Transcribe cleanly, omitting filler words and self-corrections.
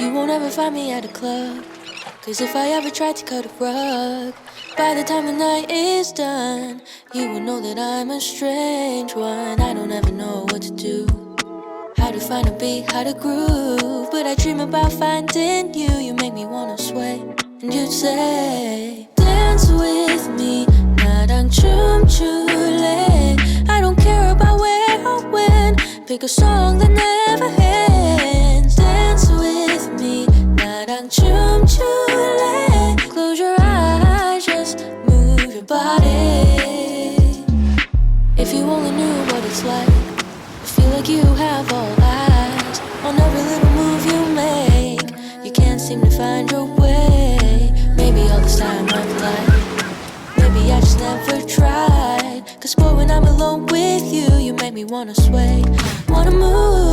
you won't ever find me at a club, 'cause if I ever tried to cut a rug, by the time the night is done, you will know that I'm a strange one. I don't ever know what to do, how to find a beat, how to groove, but I dream about finding you. You make me wanna sway, and you'd say, dance with me, 나랑 춤출래. I don't care about where or when, pick a song that never ends. Dance with me, 나랑 춤출래. Close your eyes, just move your body. If you only knew what it's like, I feel like you have all eyes on every little move you make. You can't seem to find your way. Maybe all this time I've lied, maybe I just never tried. 'Cause boy, when I'm alone with you, you make me wanna sway, wanna move.